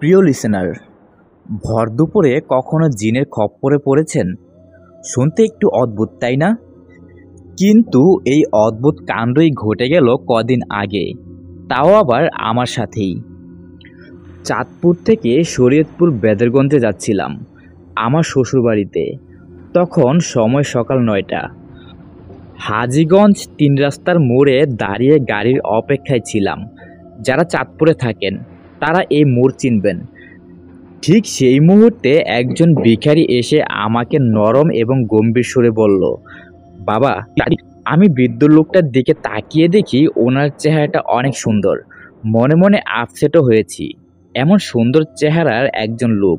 প্রিয় লিসেনার, ভর দুপুরে কখনো জিনের খপ্পরে পড়েছেন? শুনতে একটু অদ্ভুত, তাই না? কিন্তু এই অদ্ভুত কাণ্ডই ঘটে গেল কদিন আগে, তাও আবার আমার সাথেই। চাঁদপুর থেকে শরীয়তপুর বেদেরগঞ্জে যাচ্ছিলাম আমার শ্বশুরবাড়িতে। তখন সময় সকাল ৯টা। হাজীগঞ্জ ৩ রাস্তার মোড়ে দাঁড়িয়ে গাড়ির অপেক্ষায় ছিলাম। যারা চাঁদপুরে থাকেন তারা এই মোড় চিনবেন। ঠিক সেই মুহূর্তে একজন ভিখারি এসে আমাকে নরম এবং গম্ভীর সুরে বলল, বাবা। আমি বৃদ্ধ লোকটার দিকে তাকিয়ে দেখি ওনার চেহারাটা অনেক সুন্দর। মনে মনে আপসেটও হয়েছি। এমন সুন্দর চেহারার একজন লোক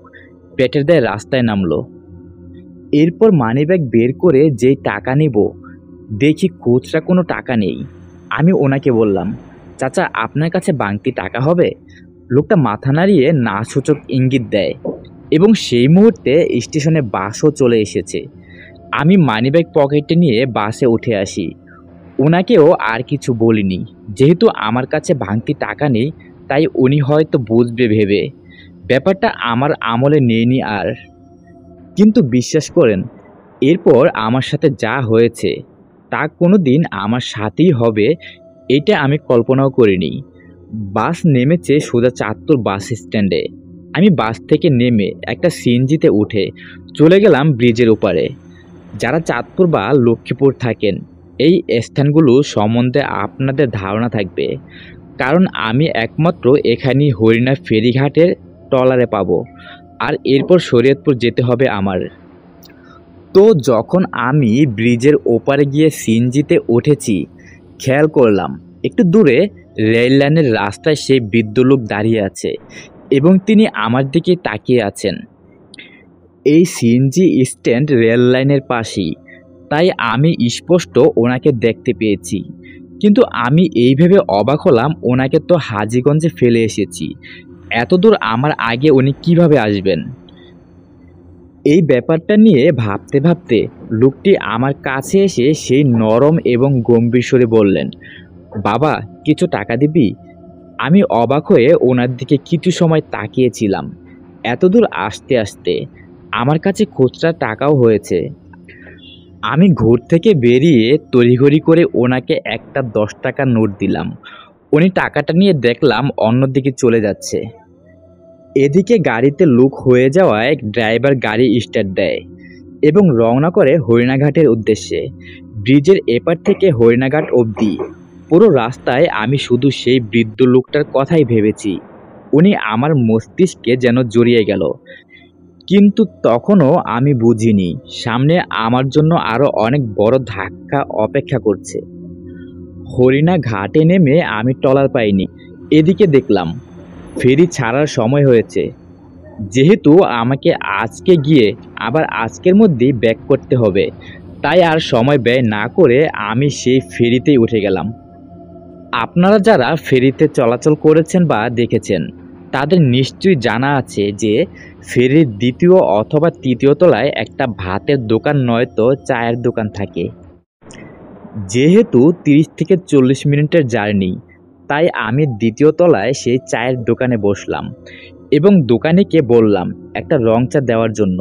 পেটের দায়ে রাস্তায় নামলো। এরপর মানিব্যাগ বের করে যেই টাকা নিব, দেখি খুচরা কোনো টাকা নেই। আমি ওনাকে বললাম, চাচা, আপনার কাছে বাংতি টাকা হবে? লোকটা মাথা নাড়িয়ে না সূচক ইঙ্গিত দেয় এবং সেই মুহূর্তে স্টেশনে বাসও চলে এসেছে। আমি মানিব্যাগ পকেটে নিয়ে বাসে উঠে আসি। ওনাকেও আর কিছু বলিনি, যেহেতু আমার কাছে ভাঙতি টাকা নেই, তাই উনি হয়তো বুঝবে ভেবে ব্যাপারটা আমার আমলে নেইনি আর। কিন্তু বিশ্বাস করেন, এরপর আমার সাথে যা হয়েছে তা কোনো দিন আমার সাথেই হবে এটা আমি কল্পনাও করিনি। বাস নেমেছে সোজা চাঁদপুর বাস স্ট্যান্ডে। আমি বাস থেকে নেমে একটা সিএনজিতে উঠে চলে গেলাম ব্রিজের ওপারে। যারা চাঁদপুর বা লক্ষ্মীপুর থাকেন, এই স্থানগুলো সম্বন্ধে আপনাদের ধারণা থাকবে, কারণ আমি একমাত্র এখানেই হরিণা ফেরিঘাটের ট্রলারে পাবো, আর এরপর শরীয়তপুর যেতে হবে আমার। তো যখন আমি ব্রিজের ওপারে গিয়ে সিএনজিতে উঠেছি, খেয়াল করলাম একটু দূরে রেল লাইনের রাস্তায় সেই বৃদ্ধ লোক দাঁড়িয়ে আছে এবং তিনি আমার দিকে তাকিয়ে আছেন। এই সিএনজি স্ট্যান্ড রেল লাইনের পাশেই, তাই আমি স্পষ্ট ওনাকে দেখতে পেয়েছি। কিন্তু আমি এই ভেবে অবাক হলাম, ওনাকে তো হাজীগঞ্জে ফেলে এসেছি, এত দূর আমার আগে উনি কিভাবে আসবেন? এই ব্যাপারটা নিয়ে ভাবতে ভাবতে লোকটি আমার কাছে এসে সেই নরম এবং গম্ভীর স্বরে বললেন, বাবা, কিছু টাকা দিবি? আমি অবাক হয়ে ওনার দিকে কিছু সময় তাকিয়েছিলাম। এতদূর আসতে আসতে আমার কাছে খুচরা টাকাও হয়েছে। আমি ঘর থেকে বেরিয়ে তড়িঘড়ি করে ওনাকে একটা 10 টাকার নোট দিলাম। উনি টাকাটা নিয়ে দেখলাম অন্যদিকে চলে যাচ্ছে। এদিকে গাড়িতে লোক হয়ে যাওয়ায় ড্রাইভার গাড়ি স্টার্ট দেয় এবং রওনা করে হরিণাঘাটের উদ্দেশ্যে। ব্রিজের এপার থেকে হরিণাঘাট অবধি পুরো রাস্তায় আমি শুধু সেই বৃদ্ধ লোকটার কথাই ভেবেছি। উনি আমার মস্তিষ্কে যেন জড়িয়ে গেল। কিন্তু তখনও আমি বুঝিনি সামনে আমার জন্য আরো অনেক বড় ধাক্কা অপেক্ষা করছে। হরিণা ঘাটে নেমে আমি ট্রলার পাইনি। এদিকে দেখলাম ফেরি ছাড়ার সময় হয়েছে। যেহেতু আমাকে আজকে গিয়ে আবার আজকের মধ্যেই ব্যাক করতে হবে, তাই আর সময় ব্যয় না করে আমি সেই ফেরিতেই উঠে গেলাম। আপনারা যারা ফেরিতে চলাচল করেছেন বা দেখেছেন, তাদের নিশ্চয়ই জানা আছে যে ফেরির দ্বিতীয় অথবা তৃতীয় তলায় একটা ভাতের দোকান নয়তো চায়ের দোকান থাকে। যেহেতু 30 থেকে 40 মিনিটের জার্নি, তাই আমি দ্বিতীয় তলায় সেই চায়ের দোকানে বসলাম এবং দোকানিকে বললাম একটা রং চা দেওয়ার জন্য।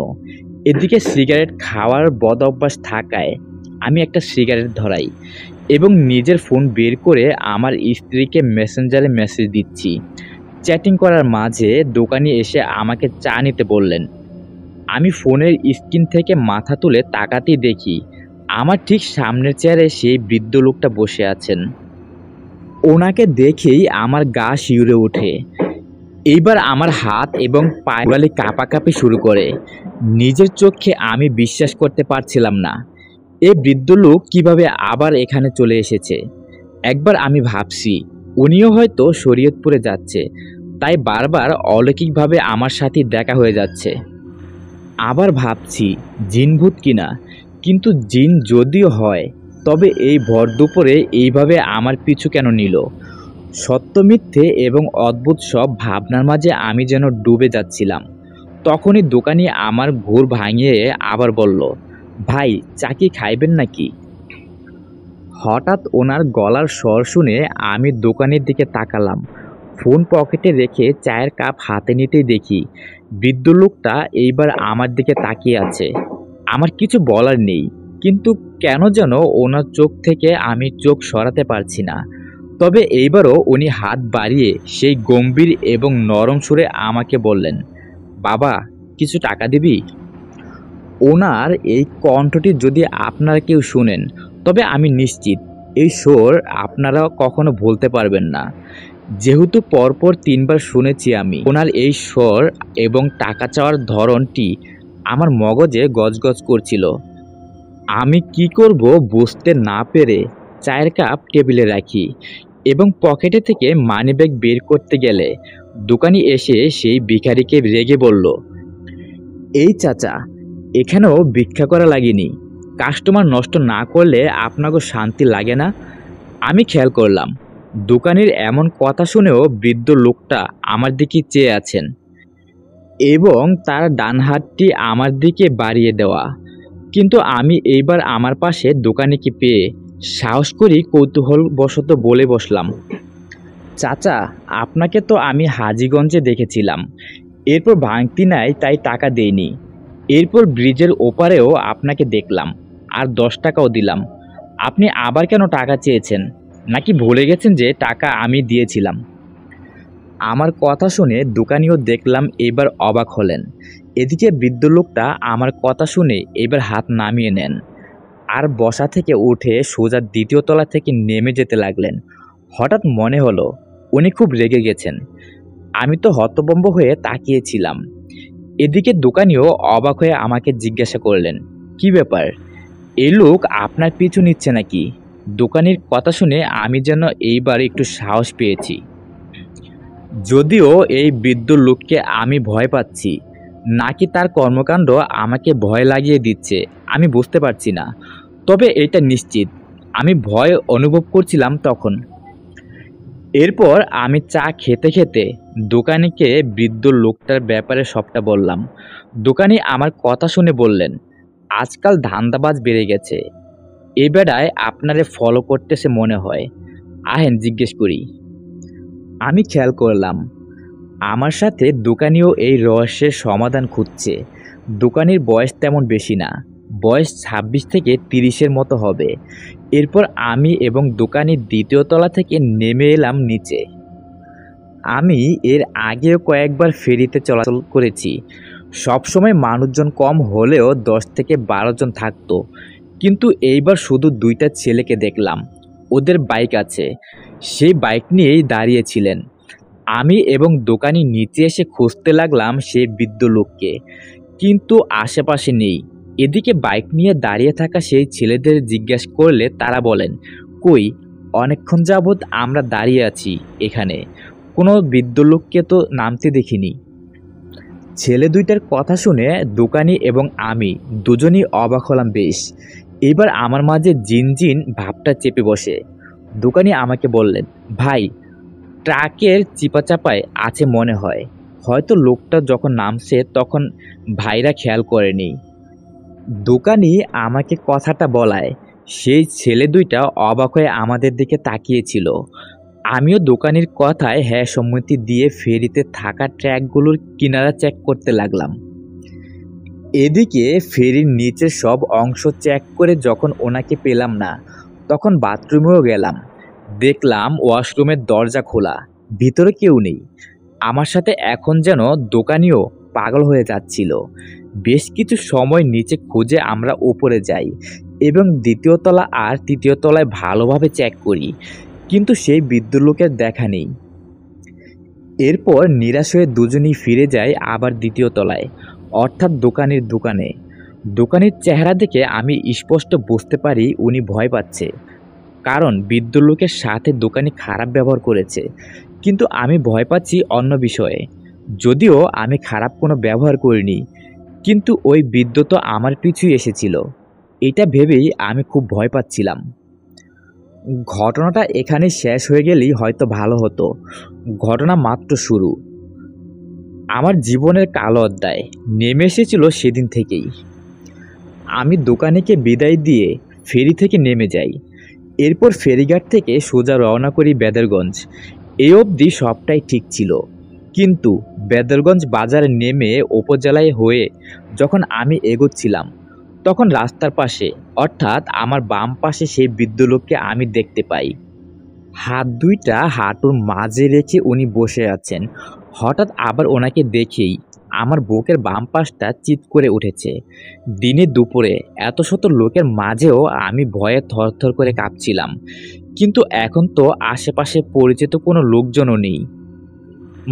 এদিকে সিগারেট খাওয়ার বদ অভ্যাস থাকায় আমি একটা সিগারেট ধরাই এবং নিজের ফোন বের করে আমার স্ত্রীকে মেসেঞ্জারে মেসেজ দিচ্ছি। চ্যাটিং করার মাঝে দোকানি এসে আমাকে চা নিতে বললেন। আমি ফোনের স্ক্রিন থেকে মাথা তুলে তাকাতেই দেখি আমার ঠিক সামনের চেয়ারে সেই বৃদ্ধ লোকটা বসে আছেন। ওনাকে দেখেই আমার গা শিউরে ওঠে। এইবার আমার হাত এবং পায়ে কাঁপাকাঁপি শুরু করে। নিজের চোখে আমি বিশ্বাস করতে পারছিলাম না, এই বৃদ্ধ লোক কিভাবে আবার এখানে চলে এসেছে। একবার আমি ভাবছি উনিও হয়তো শরীয়তপুরে যাচ্ছে, তাই বারবার অলৌকিকভাবে আমার সাথে দেখা হয়ে যাচ্ছে। আবার ভাবছি জিনভূত কিনা, কিন্তু জিন যদিও হয়, তবে এই ভর দুপুরে এইভাবে আমার পিছু কেন নিল? সত্য মিথ্যে এবং অদ্ভুত সব ভাবনার মাঝে আমি যেন ডুবে যাচ্ছিলাম। তখনই দোকানি আমার ঘুর ভাঙিয়ে আবার বলল, ভাই, চা কি খাইবেন নাকি? হঠাৎ ওনার গলার স্বর শুনে আমি দোকানের দিকে তাকালাম। ফোন পকেটে রেখে চায়ের কাপ হাতে নিতেই দেখি বৃদ্ধ লোকটা এইবার আমার দিকে তাকিয়ে আছে। আমার কিছু বলার নেই, কিন্তু কেন যেন ওনার চোখ থেকে আমি চোখ সরাতে পারছি না। তবে এইবারও উনি হাত বাড়িয়ে সেই গম্ভীর এবং নরম সুরে আমাকে বললেন, বাবা, কিছু টাকা দিবি? ওনার এই কণ্ঠটি যদি আপনারা কেউ শুনেন, তবে আমি নিশ্চিত এই সুর আপনারা কখনো ভুলতে পারবেন না। যেহেতু পরপর ৩ বার শুনেছি আমি ওনার এই স্বর এবং টাকা চাওয়ার ধরনটি আমার মগজে গজগজ করছিল। আমি কি করব বুঝতে না পেরে চায়ের কাপ টেবিলে রাখি এবং পকেটে থেকে মানিব্যাগ বের করতে গেলে দোকানি এসে সেই ভিখারিকে রেগে বলল, এই চাচা, এখানেও ভিক্ষা করা লাগেনি। কাস্টমার নষ্ট না করলে আপনাকে শান্তি লাগে না? আমি খেয়াল করলাম দোকানির এমন কথা শুনেও বৃদ্ধ লোকটা আমার দিকে চেয়ে আছেন এবং তার ডান হাতটি আমার দিকে বাড়িয়ে দেওয়া। কিন্তু আমি এইবার আমার পাশে দোকানিকে পেয়ে সাহস করি কৌতূহলবশত বলে বসলাম, চাচা, আপনাকে তো আমি হাজীগঞ্জে দেখেছিলাম, এরপর ভাঙতি নাই তাই টাকা দেইনি। এরপর ব্রিজের ওপারেও আপনাকে দেখলাম, আর 10 টাকাও দিলাম। আপনি আবার কেন টাকা চেয়েছেন? নাকি ভুলে গেছেন যে টাকা আমি দিয়েছিলাম? আমার কথা শুনে দোকানিও দেখলাম এবার অবাক হলেন। এদিকে বৃদ্ধ লোকটা আমার কথা শুনে এবার হাত নামিয়ে নেন আর বসা থেকে উঠে সোজা ২য় তলা থেকে নেমে যেতে লাগলেন। হঠাৎ মনে হলো উনি খুব রেগে গেছেন। আমি তো হতভম্ব হয়ে তাকিয়েছিলাম। এদিকে দোকানিও অবাক হয়ে আমাকে জিজ্ঞাসা করলেন, কি ব্যাপার, এই লোক আপনার পিছু নিচ্ছে নাকি? দোকানির কথা শুনে আমি যেন এইবার একটু সাহস পেয়েছি। যদিও এই বৃদ্ধ লোককে আমি ভয় পাচ্ছি নাকি তার কর্মকাণ্ড আমাকে ভয় লাগিয়ে দিচ্ছে আমি বুঝতে পারছি না, তবে এটা নিশ্চিত আমি ভয় অনুভব করছিলাম তখন। এরপর আমি চা খেতে খেতে দোকানিকে বৃদ্ধ লোকটার ব্যাপারে সবটা বললাম। দোকানি আমার কথা শুনে বললেন, আজকাল ধান্দাবাজ বেড়ে গেছে, এ বেড়ায় আপনারে ফলো করতেছে মনে হয়, আহেন জিজ্ঞেস করি। আমি খেয়াল করলাম আমার সাথে দোকানিও এই রহস্যের সমাধান খুঁজছে। দোকানির বয়স তেমন বেশি না, বয়স ২৬ থেকে ৩০-এর মতো হবে। এরপর আমি এবং দোকানির ২য় তলা থেকে নেমে এলাম নিচে। আমি এর আগেও কয়েকবার ফেরিতে চলাচল করেছি। সবসময় মানুষজন কম হলেও ১০ থেকে ১২ জন থাকতো, কিন্তু এইবার শুধু ২টা ছেলেকে দেখলাম। ওদের বাইক আছে, সেই বাইক নিয়েই দাঁড়িয়েছিলেন। আমি এবং দোকানি নিচে এসে খুঁজতে লাগলাম সেই বৃদ্ধ লোককে, কিন্তু আশেপাশে নেই। এদিকে বাইক নিয়ে দাঁড়িয়ে থাকা সেই ছেলেদের জিজ্ঞেস করলে তারা বলেন, কই, অনেকক্ষণ যাবৎ আমরা দাঁড়িয়ে আছি এখানে, কোনো বৃদ্ধ লোককে তো নামতে দেখিনি। ছেলে দুইটার কথা শুনে দোকানি এবং আমি দুজনই অবাক হলাম বেশ। এবার আমার মাঝে জিনজিন ভাবটা চেপে বসে। দোকানি আমাকে বললেন, ভাই, ট্রাকের চিপাচাপায় আছে মনে হয়, হয়তো লোকটা যখন নামছে তখন ভাইরা খেয়াল করেনি। দোকানি আমাকে কথাটা বলায় সেই ছেলে দুইটা অবাক হয়ে আমাদের দিকে তাকিয়েছিল। আমিও দোকানির কথায় হ্যাঁ সম্মতি দিয়ে ফেরিতে থাকা ট্র্যাকগুলোর কিনারা চেক করতে লাগলাম। এদিকে ফেরির নিচের সব অংশ চেক করে যখন ওনাকে পেলাম না, তখন বাথরুমেও গেলাম। দেখলাম ওয়াশরুমের দরজা খোলা, ভিতরে কেউ নেই। আমার সাথে এখন যেন দোকানিও পাগল হয়ে যাচ্ছিল। বেশ কিছু সময় নিচে খুঁজে আমরা উপরে যাই এবং ২য় তলা আর ৩য় তলায় ভালোভাবে চেক করি, কিন্তু সেই বৃদ্ধ লোকের দেখা নেই। এরপর নিরাশ হয়ে দুজনেই ফিরে যায় আবার ২য় তলায়, অর্থাৎ দোকানির দোকানে। দোকানির চেহারা দেখে আমি স্পষ্ট বুঝতে পারি উনি ভয় পাচ্ছে, কারণ বৃদ্ধ লোকের সাথে দোকানি খারাপ ব্যবহার করেছে। কিন্তু আমি ভয় পাচ্ছি অন্য বিষয়ে। যদিও আমি খারাপ কোনো ব্যবহার করিনি, কিন্তু ওই বৃদ্ধ তো আমার পিছুই এসেছিল, এটা ভেবেই আমি খুব ভয় পাচ্ছিলাম। ঘটনাটা এখানে শেষ হয়ে গেলেই হয়তো ভালো হতো। ঘটনা মাত্র শুরু। আমার জীবনের কালো অধ্যায় নেমে এসেছিল সেদিন থেকেই। আমি দোকানিকে বিদায় দিয়ে ফেরি থেকে নেমে যাই। এরপর ফেরিঘাট থেকে সোজা রওনা করি বেদেরগঞ্জ। এই অবধি সবটাই ঠিক ছিল, কিন্তু বেদরগঞ্জ বাজারে নেমে উপজেলায় হয়ে যখন আমি এগোচ্ছিলাম, তখন রাস্তার পাশে অর্থাৎ আমার বাম পাশে সেই বৃদ্ধ লোককে আমি দেখতে পাই। হাত দুইটা হাঁটুর মাঝে রেখে উনি বসে আছেন। হঠাৎ আবার ওনাকে দেখেই আমার বুকের বাম পাশটা চিৎ করে উঠেছে। দিনে দুপুরে এত শত লোকের মাঝেও আমি ভয়ে থরথর করে কাঁপছিলাম, কিন্তু এখন তো আশেপাশে পরিচিত কোনো লোকজনও নেই।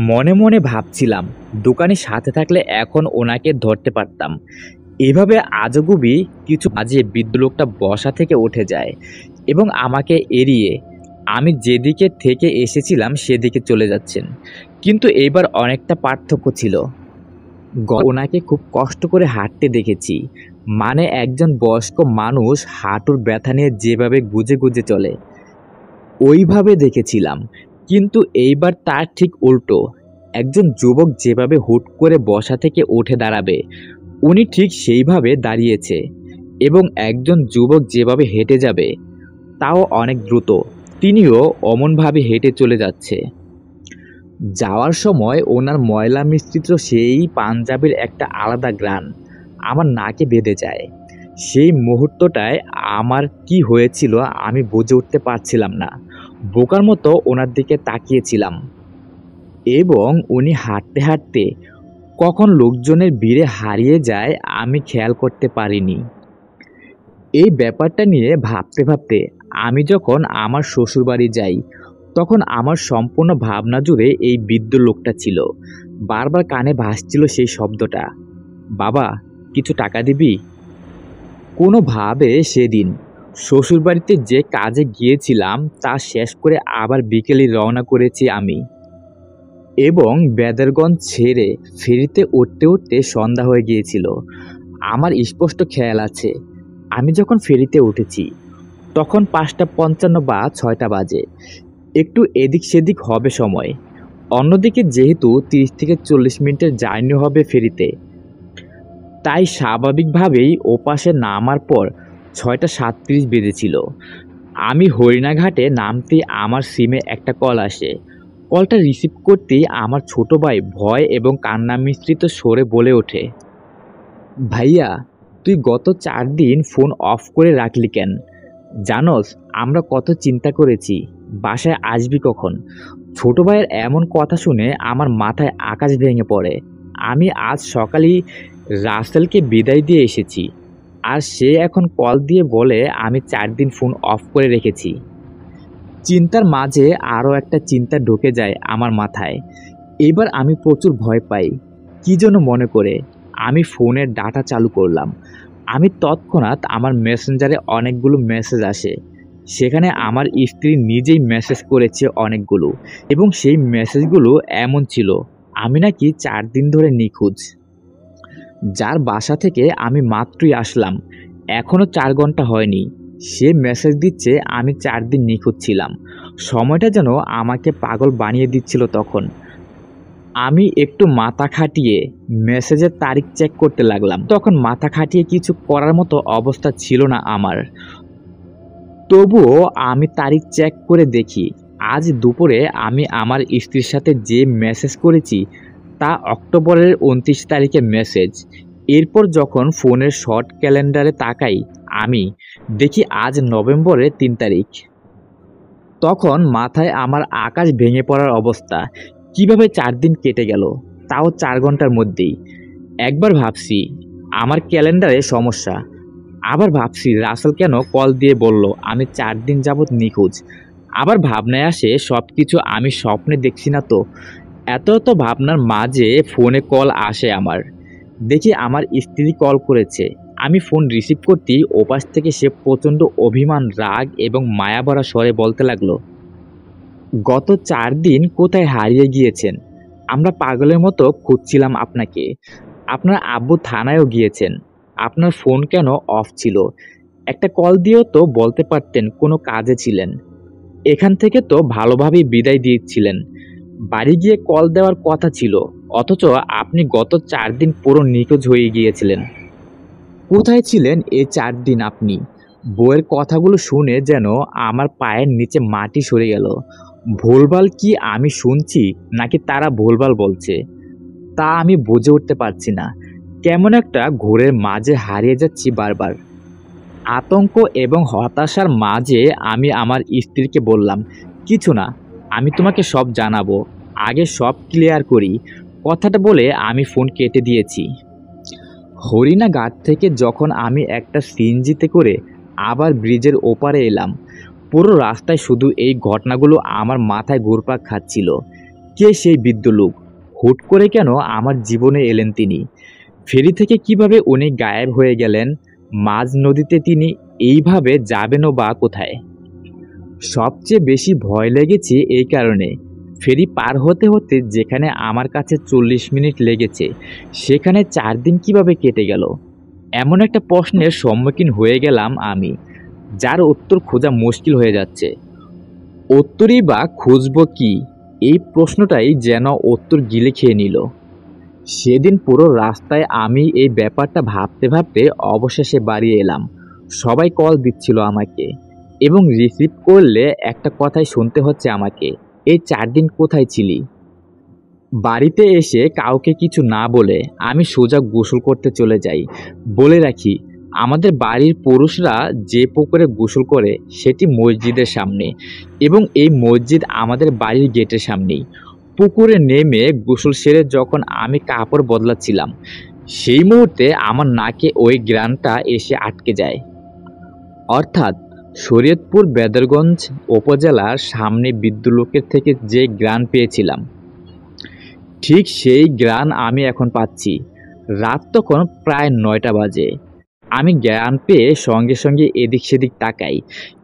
মনে মনে ভাবছিলাম, দোকানি সাথে থাকলে এখন ওনাকে ধরতে পারতাম। এভাবে আজগুবি কিছু মাঝে বৃদ্ধ লোকটা বসা থেকে উঠে যায় এবং আমাকে এড়িয়ে আমি যেদিকে থেকে এসেছিলাম সেদিকে চলে যাচ্ছেন। কিন্তু এইবার অনেকটা পার্থক্য ছিল। ওনাকে খুব কষ্ট করে হাঁটতে দেখেছি, মানে একজন বয়স্ক মানুষ হাঁটুর ব্যথা নিয়ে যেভাবে গুজে গুজে চলে ওইভাবে দেখেছিলাম। কিন্তু এইবার তার ঠিক উল্টো, একজন যুবক যেভাবে হুট করে বসা থেকে উঠে দাঁড়াবে উনি ঠিক সেইভাবে দাঁড়িয়েছে, এবং একজন যুবক যেভাবে হেঁটে যাবে তাও অনেক দ্রুত, তিনিও অমনভাবে হেঁটে চলে যাচ্ছে। যাওয়ার সময় ওনার ময়লা মিশ্রিত সেই পাঞ্জাবির একটা আলাদা গ্রান আমার নাকে বেঁধে যায়। সেই মুহূর্তটায় আমার কি হয়েছিল আমি বুঝে উঠতে পারছিলাম না। বোকার মতো ওনার দিকে তাকিয়েছিলাম, এবং উনি হাঁটতে হাঁটতে কখন লোকজনের ভিড়ে হারিয়ে যায় আমি খেয়াল করতে পারিনি। এই ব্যাপারটা নিয়ে ভাবতে ভাবতে আমি যখন আমার শ্বশুরবাড়ি যাই, তখন আমার সম্পূর্ণ ভাবনা জুড়ে এই বৃদ্ধ লোকটা ছিল। বারবার কানে ভাসছিল সেই শব্দটা, বাবা কিছু টাকা দিবি। কোনোভাবে সেদিন শ্বশুরবাড়িতে যে কাজে গিয়েছিলাম তা শেষ করে আবার বিকেলে রওনা করেছি আমি, এবং বেদরগঞ্জ ছেড়ে ফেরিতে উঠতে উঠতে সন্ধ্যা হয়ে গিয়েছিল। আমার স্পষ্ট খেয়াল আছে, আমি যখন ফেরিতে উঠেছি তখন 5:55 বা 6টা বাজে। একটু এদিক সেদিক হবে সময়। অন্যদিকে যেহেতু 30 থেকে 40 মিনিটের জার্নি হবে ফেরিতে, তাই স্বাভাবিকভাবেই ওপাশে নামার পর 6:37 বেজেছিল। আমি হরিণাঘাটে নামতে আমার সিমে একটা কল আসে। কলটা রিসিভ করতেই আমার ছোট ভাই ভয় এবং কান্না মিশ্রিত স্বরে বলে ওঠে, ভাইয়া তুই গত 4 দিন ফোন অফ করে রাখলি কেন? জানোস আমরা কত চিন্তা করেছি বাসায় আসবি কখন। ছোট ভাইয়ের এমন কথা শুনে আমার মাথায় আকাশ ভেঙে পড়ে। আমি আজ সকালেই রাসেলকে বিদায় দিয়ে এসেছি, আর সে এখন কল দিয়ে বলে আমি 4 দিন ফোন অফ করে রেখেছি। চিন্তার মাঝে আরও একটা চিন্তা ঢুকে যায় আমার মাথায়। এবার আমি প্রচুর ভয় পাই। কি যেন মনে করে আমি ফোনের ডাটা চালু করলাম। আমি তৎক্ষণাৎ আমার মেসেঞ্জারে অনেকগুলো মেসেজ আসে। সেখানে আমার স্ত্রী নিজেই মেসেজ করেছে অনেকগুলো, এবং সেই মেসেজগুলো এমন ছিল আমি নাকি 4 দিন ধরে নিখোঁজ। যার বাসা থেকে আমি মাত্রই আসলাম, এখনও 4 ঘন্টা হয়নি, সে মেসেজ দিচ্ছে আমি 4 দিন নিখোঁজ ছিলাম। সময়টা যেন আমাকে পাগল বানিয়ে দিচ্ছিল তখন। আমি একটু মাথা খাটিয়ে মেসেজের তারিখ চেক করতে লাগলাম। তখন মাথা খাটিয়ে কিছু করার মতো অবস্থা ছিল না আমার। তবুও আমি তারিখ চেক করে দেখি, আজ দুপুরে আমি আমার স্ত্রীর সাথে যে মেসেজ করেছি তা অক্টোবরের 29 তারিখের মেসেজ। এরপর যখন ফোনের শর্ট ক্যালেন্ডারে তাকাই আমি দেখি আজ নভেম্বরের 3 তারিখ। তখন মাথায় আমার আকাশ ভেঙে পড়ার অবস্থা। কিভাবে 4 দিন কেটে গেল, তাও 4 ঘন্টার মধ্যেই। একবার ভাবছি আমার ক্যালেন্ডারে সমস্যা, আবার ভাবছি রাসেল কেন কল দিয়ে বলল আমি 4 দিন যাবৎ নিখোঁজ। আবার ভাবনায় আসে সব কিছু আমি স্বপ্নে দেখছি না তো। এত এত ভাবনার মাঝে ফোনে কল আসে আমার। দেখি আমার স্ত্রী কল করেছে। আমি ফোন রিসিভ করতেই ওপাশ থেকে সে প্রচণ্ড অভিমান, রাগ এবং মায়াভরা স্বরে বলতে লাগলো, গত 4 দিন কোথায় হারিয়ে গিয়েছেন? আমরা পাগলের মতো খুঁজছিলাম আপনাকে। আপনার আব্বু থানায়ও গিয়েছেন। আপনার ফোন কেন অফ ছিল? একটা কল দিয়েও তো বলতে পারতেন কোনো কাজে ছিলেন। এখান থেকে তো ভালোভাবেই বিদায় দিয়েছিলেন। বাড়ি গিয়ে কল দেওয়ার কথা ছিল, অথচ আপনি গত 4 দিন পুরো নিখোঁজ হয়ে গিয়েছিলেন। কোথায় ছিলেন এই 4 দিন আপনি? বউয়ের কথাগুলো শুনে যেন আমার পায়ের নিচে মাটি সরে গেল। ভুলভাল কি আমি শুনছি নাকি তারা ভুলভাল বলছে তা আমি বুঝে উঠতে পারছি না। কেমন একটা ঘোরের মাঝে হারিয়ে যাচ্ছি বারবার। আতঙ্ক এবং হতাশার মাঝে আমি আমার স্ত্রীকে বললাম, কিছু না, আমি তোমাকে সব জানাবো, আগে সব ক্লিয়ার করি। কথাটা বলে আমি ফোন কেটে দিয়েছি। হরিণাঘাট থেকে যখন আমি একটা সিএনজিতে করে আবার ব্রিজের ওপারে এলাম, পুরো রাস্তায় শুধু এই ঘটনাগুলো আমার মাথায় ঘুরপাক খাচ্ছিল। কে সেই বৃদ্ধ লোক? হুট করে কেন আমার জীবনে এলেন তিনি? ফেরি থেকে কিভাবে উনি গায়েব হয়ে গেলেন? মাঝ নদীতে তিনি এইভাবে যাবেনও বা কোথায়? সবচেয়ে বেশি ভয় লেগেছে এই কারণে, ফেরি পার হতে হতে যেখানে আমার কাছে 40 মিনিট লেগেছে সেখানে 4 দিন কিভাবে কেটে গেল? এমন একটা প্রশ্নের সম্মুখীন হয়ে গেলাম আমি, যার উত্তর খোঁজা মুশকিল হয়ে যাচ্ছে। উত্তরই বা খুঁজব কি? এই প্রশ্নটাই যেন উত্তর গিলে খেয়ে নিল। সেদিন পুরো রাস্তায় আমি এই ব্যাপারটা ভাবতে ভাবতে অবশেষে বাড়ি এলাম। সবাই কল দিচ্ছিল আমাকে এবং রিসিভ করলে একটা কথাই শুনতে হচ্ছে আমাকে, এই 4 দিন কোথায় ছিলি? বাড়িতে এসে কাউকে কিছু না বলে আমি সোজা গোসল করতে চলে যাই। বলে রাখি, আমাদের বাড়ির পুরুষরা যে পুকুরে গোসল করে সেটি মসজিদের সামনে এবং এই মসজিদ আমাদের বাড়ির গেটের সামনেই। পুকুরে নেমে গোসল সেরে যখন আমি কাপড় বদলাচ্ছিলাম সেই মুহূর্তে আমার নাকে ওই গ্রানটা এসে আটকে যায়। অর্থাৎ শরীয়তপুর বেদরগঞ্জ উপজেলার সামনে বৃদ্ধলোকের থেকে যে গ্রান পেয়েছিলাম, ঠিক সেই গ্রান আমি এখন পাচ্ছি। রাত তখন প্রায় 9টা বাজে। আমি জ্ঞান পেয়ে সঙ্গে সঙ্গে এদিক সেদিক তাকাই,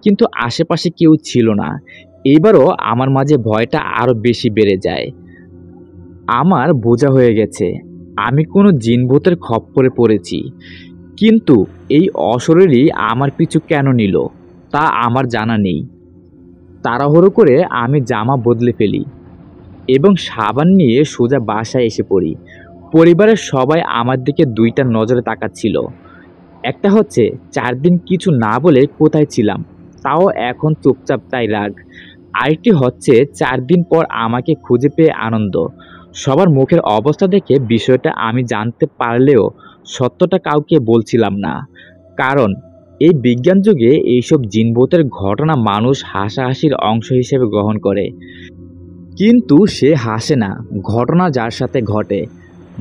কিন্তু আশেপাশে কেউ ছিল না। এইবারও আমার মাঝে ভয়টা আরো বেশি বেড়ে যায়। আমার বোঝা হয়ে গেছে আমি কোনো জিনভূতের খপ্পরে পড়েছি। কিন্তু এই অশরীরই আমার পিছু কেন নিল তা আমার জানা নেই। তাড়াহুড়ো করে আমি জামা বদলে ফেলি এবং সাবান নিয়ে সোজা বাসায় এসে পড়ি। পরিবারের সবাই আমার দিকে দুইটা নজরে তাকাচ্ছিল। একটা হচ্ছে 4 দিন কিছু না বলে কোথায় ছিলাম, তাও এখন চুপচাপ তাই রাগ। আরেকটি হচ্ছে 4 দিন পর আমাকে খুঁজে পেয়ে আনন্দ। সবার মুখের অবস্থা দেখে বিষয়টা আমি জানতে পারলেও সত্যটা কাউকে বলছিলাম না। কারণ এই বিজ্ঞান যুগে এইসব জিনভূতের ঘটনা মানুষ হাসাহাসির অংশ হিসেবে গ্রহণ করে, কিন্তু সে হাসে না ঘটনা যার সাথে ঘটে।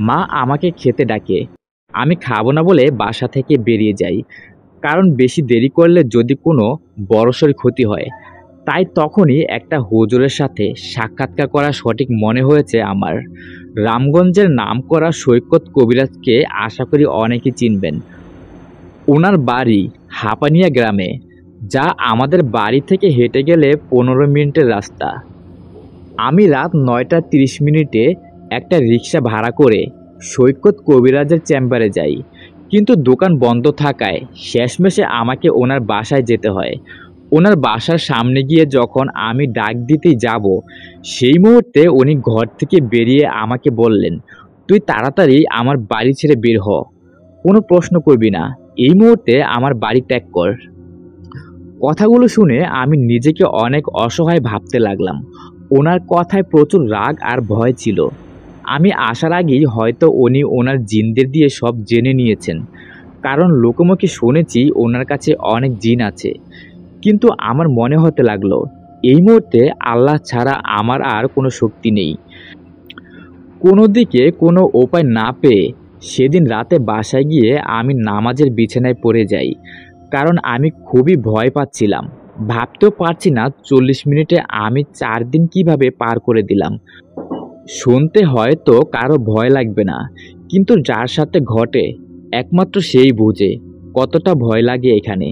মা আমাকে খেতে ডাকে, আমি খাবো না বলে বাসা থেকে বেরিয়ে যাই, কারণ বেশি দেরি করলে যদি কোনো বড়সড় ক্ষতি হয়। তাই তখনই একটা হুজুরের সাথে সাক্ষাৎকার করা সঠিক মনে হয়েছে আমার। রামগঞ্জের নামকরা সৈকত কবিরাজকে আশা করি অনেকেই চিনবেন। ওনার বাড়ি হাপানিয়া গ্রামে, যা আমাদের বাড়ি থেকে হেঁটে গেলে 15 মিনিটের রাস্তা। আমি রাত 9টা 30 মিনিটে একটা রিক্সা ভাড়া করে সৈকত কবিরাজের চেম্বারে যাই, কিন্তু দোকান বন্ধ থাকায় শেষমেশে আমাকে ওনার বাসায় যেতে হয়। ওনার বাসার সামনে গিয়ে যখন আমি ডাক দিতেই যাব, সেই মুহূর্তে উনি ঘর থেকে বেরিয়ে আমাকে বললেন, তুই তাড়াতাড়ি আমার বাড়ি ছেড়ে বের হ, কোনো প্রশ্ন করবি না, এই মুহূর্তে আমার বাড়ি ত্যাগ কর। কথাগুলো শুনে আমি নিজেকে অনেক অসহায় ভাবতে লাগলাম। ওনার কথায় প্রচুর রাগ আর ভয় ছিল। আমি আসার আগেই হয়তো উনি ওনার জিনদের দিয়ে সব জেনে নিয়েছেন, কারণ লোকমুখে শুনেছি ওনার কাছে অনেক জিন আছে। কিন্তু আমার মনে হতে লাগলো এই মুহূর্তে আল্লাহ ছাড়া আমার আর কোনো শক্তি নেই। কোনো দিকে কোনো উপায় না পেয়ে সেদিন রাতে বাসায় গিয়ে আমি নামাজের বিছানায় পড়ে যাই, কারণ আমি খুবই ভয় পাচ্ছিলাম। ভাবতেও পারছি না 40 মিনিটে আমি 4 দিন কিভাবে পার করে দিলাম। শুনতে হয়তো কারো ভয় লাগবে না, কিন্তু যার সাথে ঘটে একমাত্র সেই বুঝে কতটা ভয় লাগে এখানে।